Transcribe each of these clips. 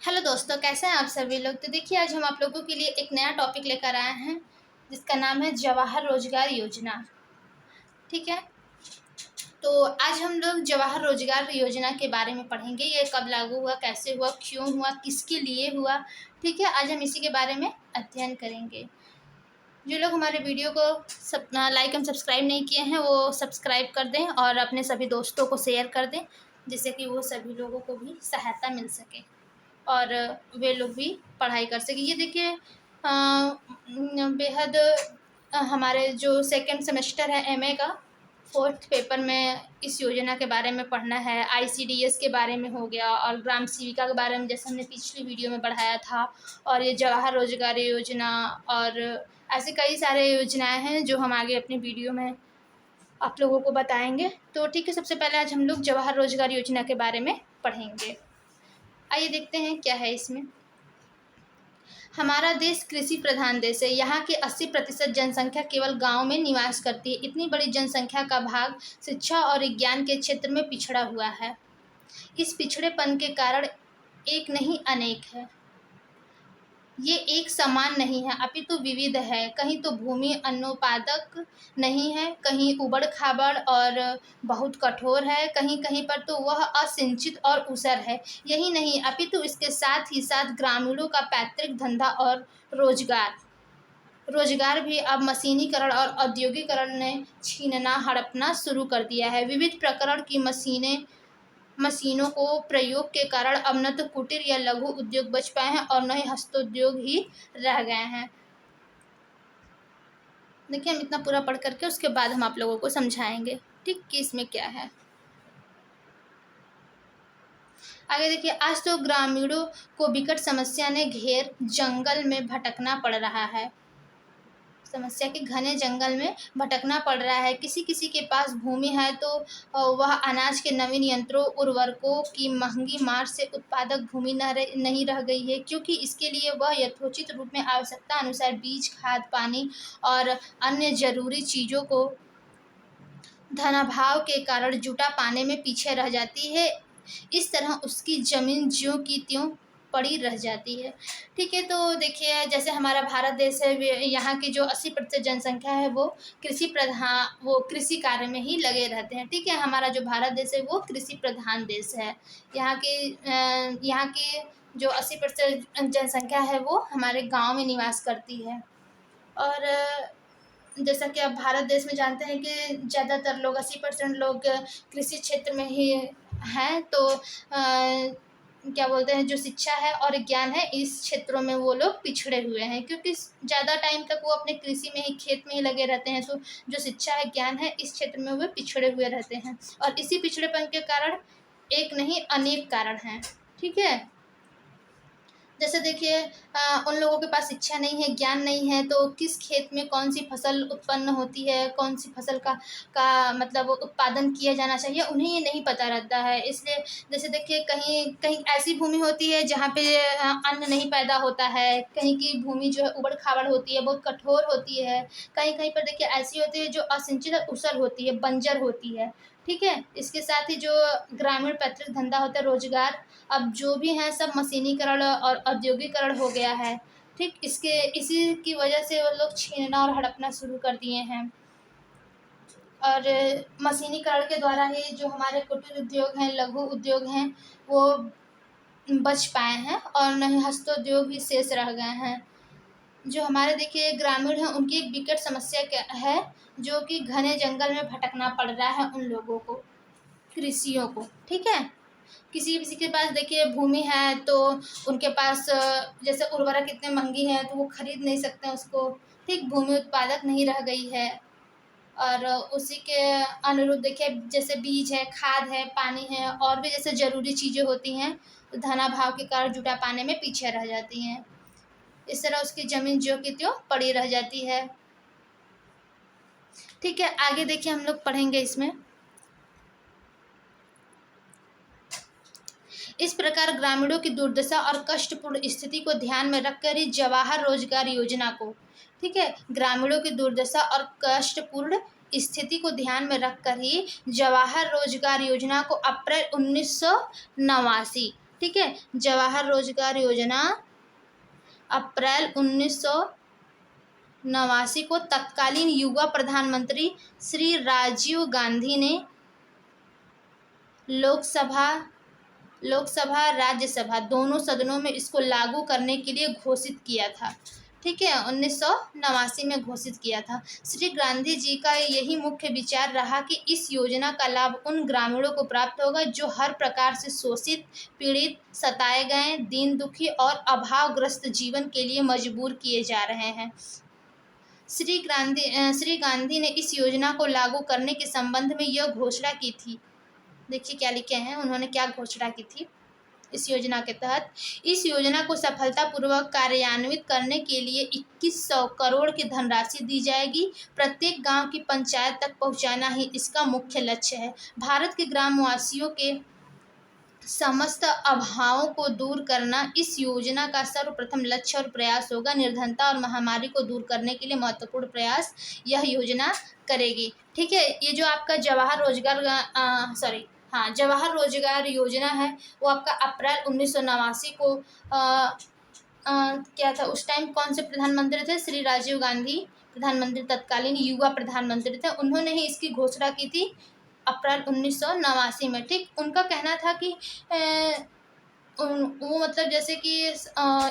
Hello दोस्तों, कैसे हैं आप सभी लोग। तो देखिए, आज हम आप लोगों के लिए एक नया टॉपिक लेकर आए हैं जिसका नाम है जवाहर रोजगार योजना। ठीक है, तो आज हम लोग जवाहर रोजगार योजना के बारे में पढ़ेंगे। ये कब लागू हुआ, कैसे हुआ, क्यों हुआ, किसके लिए हुआ। ठीक है, आज हम इसी के बारे में अध्ययन करेंगे। जो लोग हमारे वीडियो को लाइक एंड सब्सक्राइब नहीं किए हैं वो सब्सक्राइब कर दें और अपने सभी दोस्तों को शेयर कर दें, जिससे कि वो सभी लोगों को भी सहायता मिल सके और वे लोग भी पढ़ाई कर सकें। ये देखिए, बेहद हमारे जो सेकंड सेमेस्टर है एमए का, फोर्थ पेपर में इस योजना के बारे में पढ़ना है। आईसीडीएस के बारे में हो गया और ग्राम सेविका के बारे में, जैसे हमने पिछली वीडियो में पढ़ाया था। और ये जवाहर रोजगार योजना और ऐसे कई सारे योजनाएं हैं जो हम आगे अपनी वीडियो में आप लोगों को बताएंगे। तो ठीक है, सबसे पहले आज हम लोग जवाहर रोजगार योजना के बारे में पढ़ेंगे। आइए देखते हैं क्या है इसमें। हमारा देश कृषि प्रधान देश है। यहाँ की 80% जनसंख्या केवल गांव में निवास करती है। इतनी बड़ी जनसंख्या का भाग शिक्षा और विज्ञान के क्षेत्र में पिछड़ा हुआ है। इस पिछड़ेपन के कारण एक नहीं अनेक है। ये एक समान नहीं है, अपितु विविध है। कहीं तो भूमि अनुत्पादक नहीं है, कहीं उबड़ खाबड़ और बहुत कठोर है, कहीं कहीं पर तो वह असिंचित और ऊसर है। यही नहीं, अपितु इसके साथ ही साथ ग्रामीणों का पैतृक धंधा और रोजगार भी अब मशीनीकरण और औद्योगिकरण ने छीनना हड़पना शुरू कर दिया है। विविध प्रकार की मशीनों को प्रयोग के कारण अब न तो कुटीर या लघु उद्योग बच पाए हैं और न ही हस्तोद्योग ही रह गए हैं। देखिए, हम इतना पूरा पढ़ करके उसके बाद हम आप लोगों को समझाएंगे ठीक कि इसमें क्या है। आगे देखिए, आज तो ग्रामीणों को विकट समस्या ने घेर जंगल में भटकना पड़ रहा है। समस्या के घने जंगल में भटकना पड़ रहा है। किसी किसी के पास भूमि है तो वह अनाज के नवीन यंत्रों उर्वरकों की महंगी मार से उत्पादक भूमि नहीं रह गई है, क्योंकि इसके लिए वह यथोचित रूप में आवश्यकता अनुसार बीज, खाद, पानी और अन्य जरूरी चीज़ों को धनाभाव के कारण जुटा पाने में पीछे रह जाती है। इस तरह उसकी जमीन ज्यों की त्यों पड़ी रह जाती है। ठीक है, तो देखिए, जैसे हमारा भारत देश है, यहाँ की जो 80% जनसंख्या है वो कृषि कार्य में ही लगे रहते हैं। ठीक है, हमारा जो भारत देश है वो कृषि प्रधान देश है। यहाँ की जो 80% जनसंख्या है वो हमारे गांव में निवास करती है। और जैसा कि आप भारत देश में जानते हैं कि ज़्यादातर लोग 80% लोग कृषि क्षेत्र में ही हैं। तो क्या बोलते हैं, जो शिक्षा है और ज्ञान है, इस क्षेत्रों में वो लोग पिछड़े हुए हैं, क्योंकि ज़्यादा टाइम तक वो अपने कृषि में ही, खेत में ही लगे रहते हैं। तो जो शिक्षा है, ज्ञान है, इस क्षेत्र में वो पिछड़े हुए रहते हैं। और इसी पिछड़ेपन के कारण एक नहीं अनेक कारण हैं। ठीक है, जैसे देखिए, उन लोगों के पास शिक्षा नहीं है, ज्ञान नहीं है, तो किस खेत में कौन सी फसल उत्पन्न होती है, कौन सी फसल का मतलब उत्पादन किया जाना चाहिए, उन्हें ये नहीं पता रहता है। इसलिए जैसे देखिए, कहीं कहीं ऐसी भूमि होती है जहाँ पे अन्न नहीं पैदा होता है, कहीं की भूमि जो है उबड़ खाबड़ होती है, बहुत कठोर होती है। कहीं कहीं पर देखिए ऐसी होती है जो असिंचित और ऊसर होती है, बंजर होती है। ठीक है, इसके साथ ही जो ग्रामीण पैतृक धंधा होता है, रोजगार, अब जो भी हैं सब मशीनीकरण और औद्योगिकरण हो गया है। ठीक, इसी की वजह से वो लोग छीनना और हड़पना शुरू कर दिए हैं। और मशीनीकरण के द्वारा ही जो हमारे कुटीर उद्योग हैं, लघु उद्योग हैं, वो बच पाए हैं और न ही हस्तोद्योग ही शेष रह गए हैं। जो हमारे देखिए ग्रामीण हैं, उनकी एक विकट समस्या क्या है, जो कि घने जंगल में भटकना पड़ रहा है उन लोगों को, कृषियों को। ठीक है, किसी किसी के पास देखिए भूमि है तो उनके पास जैसे उर्वरक इतने महंगी हैं तो वो खरीद नहीं सकते हैं उसको। ठीक, भूमि उत्पादक नहीं रह गई है। और उसी के अनुरूप देखिए, जैसे बीज है, खाद है, पानी है और भी जैसे ज़रूरी चीज़ें होती हैं, तो धनाभाव के कारण जुटा पाने में पीछे रह जाती हैं। इस तरह उसकी ज़मीन ज्यों की त्यों पड़ी रह जाती है। ठीक है, आगे देखिए हम लोग पढ़ेंगे इसमें। इस प्रकार ग्रामीणों की दुर्दशा और कष्टपूर्ण स्थिति को ध्यान में रखकर ही जवाहर रोजगार योजना को, ठीक है, ग्रामीणों की दुर्दशा और कष्टपूर्ण स्थिति को ध्यान में रखकर ही जवाहर रोजगार योजना को अप्रैल 1989 ठीक है। जवाहर रोजगार योजना अप्रैल 1989 को तत्कालीन युवा प्रधानमंत्री श्री राजीव गांधी ने लोकसभा राज्यसभा दोनों सदनों में इसको लागू करने के लिए घोषित किया था। ठीक है, 1989 में घोषित किया था। श्री गांधी जी का यही मुख्य विचार रहा कि इस योजना का लाभ उन ग्रामीणों को प्राप्त होगा जो हर प्रकार से शोषित, पीड़ित, सताए गए, दीन दुखी और अभावग्रस्त जीवन के लिए मजबूर किए जा रहे हैं। श्री गांधी ने इस योजना को लागू करने के संबंध में यह घोषणा की थी। देखिए क्या लिखे हैं, उन्होंने क्या घोषणा की थी इस योजना के तहत। इस योजना को सफलतापूर्वक कार्यान्वित करने के लिए 2100 करोड़ की धनराशि दी जाएगी। प्रत्येक गांव की पंचायत तक पहुंचाना ही इसका मुख्य लक्ष्य है। भारत के ग्रामवासियों के समस्त अभावों को दूर करना इस योजना का सर्वप्रथम लक्ष्य और प्रयास होगा। निर्धनता और महामारी को दूर करने के लिए महत्वपूर्ण प्रयास यह योजना करेगी। ठीक है, ये जो आपका जवाहर रोजगार योजना है वो आपका अप्रैल 1989 को क्या था उस टाइम, कौन से प्रधानमंत्री थे? श्री राजीव गांधी प्रधानमंत्री, तत्कालीन युवा प्रधानमंत्री थे, उन्होंने ही इसकी घोषणा की थी अप्रैल 1989 में। ठीक, उनका कहना था कि वो मतलब जैसे कि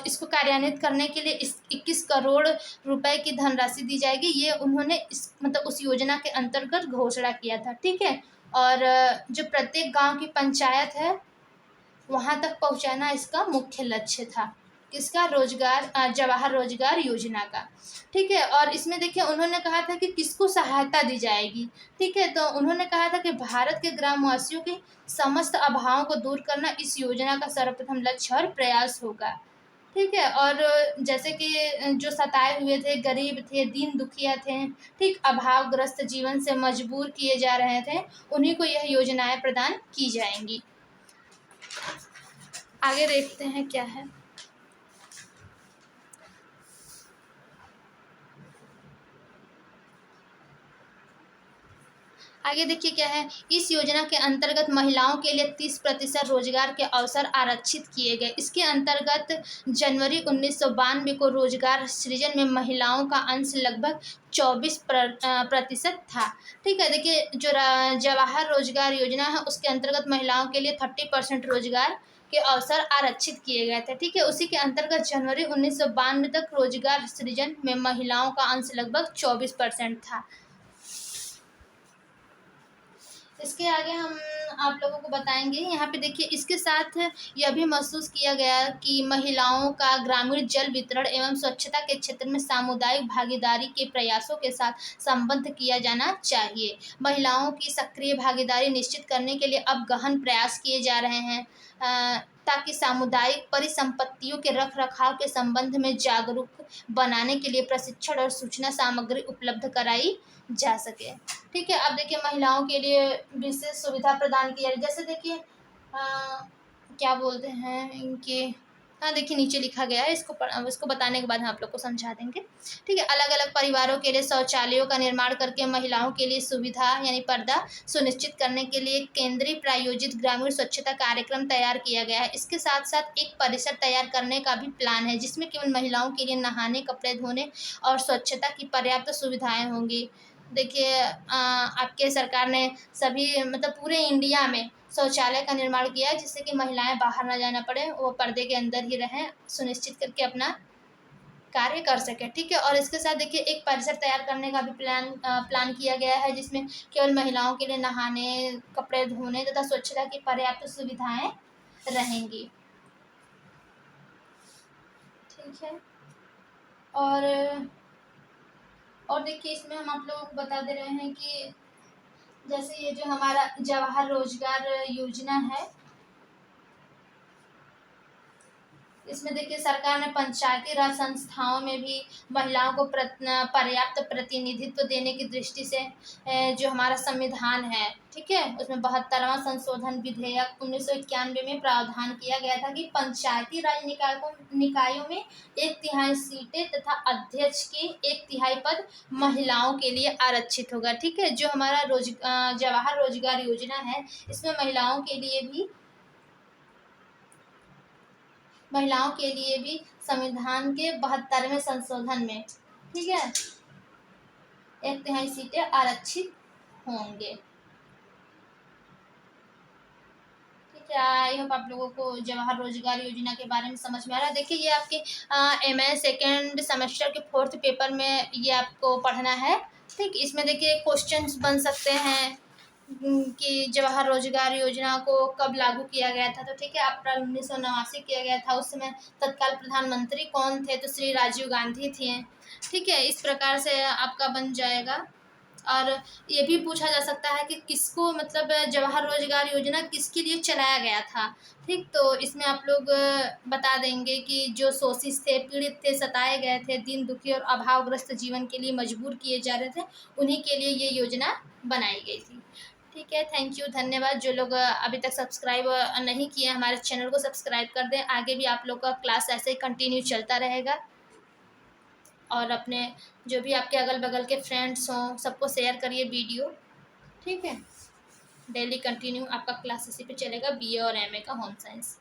इसको कार्यान्वित करने के लिए 21 करोड़ रुपए की धनराशि दी जाएगी, ये उन्होंने उस योजना के अंतर्गत घोषणा किया था। ठीक है, और जो प्रत्येक गांव की पंचायत है वहां तक पहुंचाना इसका मुख्य लक्ष्य था। किसका? जवाहर रोजगार योजना का। ठीक है, और इसमें देखिए उन्होंने कहा था कि किसको सहायता दी जाएगी। ठीक है, तो उन्होंने कहा था कि भारत के ग्रामवासियों के समस्त अभावों को दूर करना इस योजना का सर्वप्रथम लक्ष्य और प्रयास होगा। ठीक है, और जैसे कि जो सताए हुए थे, गरीब थे, दीन दुखिया थे, ठीक, अभावग्रस्त जीवन से मजबूर किए जा रहे थे, उन्हीं को यह योजनाएं प्रदान की जाएंगी। आगे देखते हैं क्या है। आगे देखिए क्या है। इस योजना के अंतर्गत महिलाओं के लिए 30% रोजगार के अवसर आरक्षित किए गए। इसके अंतर्गत जनवरी 1992 को रोजगार सृजन में महिलाओं का अंश लगभग 24% था। ठीक है, देखिए जो जवाहर रोजगार योजना है उसके अंतर्गत महिलाओं के लिए 30% रोजगार के अवसर आरक्षित किए गए थे। ठीक है, उसी के अंतर्गत जनवरी 1992 तक रोजगार सृजन में महिलाओं का अंश लगभग 24% था। इसके आगे हम आप लोगों को बताएंगे। यहाँ पे देखिए इसके साथ यह भी महसूस किया गया कि महिलाओं का ग्रामीण जल वितरण एवं स्वच्छता के क्षेत्र में सामुदायिक भागीदारी के प्रयासों के साथ संबद्ध किया जाना चाहिए। महिलाओं की सक्रिय भागीदारी निश्चित करने के लिए अब गहन प्रयास किए जा रहे हैं ताकि सामुदायिक परिसंपत्तियों के रखरखाव के संबंध में जागरूक बनाने के लिए प्रशिक्षण और सूचना सामग्री उपलब्ध कराई जा सके। ठीक है, अब देखिए महिलाओं के लिए विशेष सुविधा प्रदान की जा रही है। जैसे देखिए क्या बोलते हैं इनके, देखिए नीचे लिखा गया है, इसको बताने के बाद हम आप लोग को समझा देंगे। ठीक है, अलग अलग परिवारों के लिए शौचालयों का निर्माण करके महिलाओं के लिए सुविधा यानी पर्दा सुनिश्चित करने के लिए केंद्रीय प्रायोजित ग्रामीण स्वच्छता कार्यक्रम तैयार किया गया है। इसके साथ साथ एक परिसर तैयार करने का भी प्लान है जिसमें केवल महिलाओं के लिए नहाने, कपड़े धोने और स्वच्छता की पर्याप्त सुविधाएं होंगी। देखिए आपके सरकार ने सभी पूरे इंडिया में शौचालय का निर्माण किया है जिससे कि महिलाएं बाहर ना जाना पड़े, वो पर्दे के अंदर ही रहें, सुनिश्चित करके अपना कार्य कर सके। ठीक है, और इसके साथ देखिए एक परिसर तैयार करने का भी प्लान किया गया है जिसमें केवल महिलाओं के लिए नहाने, कपड़े धोने तथा स्वच्छता की पर्याप्त सुविधाएं रहेंगी। ठीक है, और देखिए इसमें हम आप लोगों को बता दे रहे हैं कि जैसे ये जो हमारा जवाहर रोजगार योजना है इसमें देखिए सरकार ने पंचायती राज संस्थाओं में भी महिलाओं को पर्याप्त प्रतिनिधित्व देने की दृष्टि से जो हमारा संविधान है, ठीक है, उसमें 72वां संशोधन विधेयक 1991 में प्रावधान किया गया था कि पंचायती राज निकायों में 1/3 सीटें तथा अध्यक्ष के 1/3 पद महिलाओं के लिए आरक्षित होगा। ठीक है, जो हमारा जवाहर रोजगार योजना है इसमें महिलाओं के लिए भी महिलाओं के लिए भी संविधान के 72वें संशोधन में, ठीक है, 1/3 सीटें आरक्षित होंगे। ठीक है, आई होप आप लोगों को जवाहर रोजगार योजना के बारे में समझ में आ रहा है। देखिए ये आपके एमए सेकेंड सेमेस्टर के 4th पेपर में ये आपको पढ़ना है। ठीक, इसमें देखिए क्वेश्चंस बन सकते हैं कि जवाहर रोजगार योजना को कब लागू किया गया था। तो ठीक है, अप्रैल 1989 किया गया था। उस समय तत्काल प्रधानमंत्री कौन थे? तो श्री राजीव गांधी थे। ठीक है, इस प्रकार से आपका बन जाएगा। और ये भी पूछा जा सकता है कि किसको, मतलब जवाहर रोजगार योजना किसके लिए चलाया गया था। ठीक, तो इसमें आप लोग बता देंगे कि जो शोषित थे, पीड़ित थे, सताए गए थे, दीन दुखी और अभावग्रस्त जीवन के लिए मजबूर किए जा रहे थे, उन्हीं के लिए ये योजना बनाई गई थी। ठीक है, थैंक यू, धन्यवाद। जो लोग अभी तक सब्सक्राइब नहीं किए हमारे चैनल को सब्सक्राइब कर दें। आगे भी आप लोग का क्लास ऐसे ही कंटिन्यू चलता रहेगा। और अपने जो भी आपके अगल बगल के फ्रेंड्स हों सबको शेयर करिए वीडियो। ठीक है, डेली कंटिन्यू आपका क्लास इसी पे चलेगा, बीए और एमए का होम साइंस।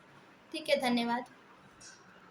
ठीक है, धन्यवाद।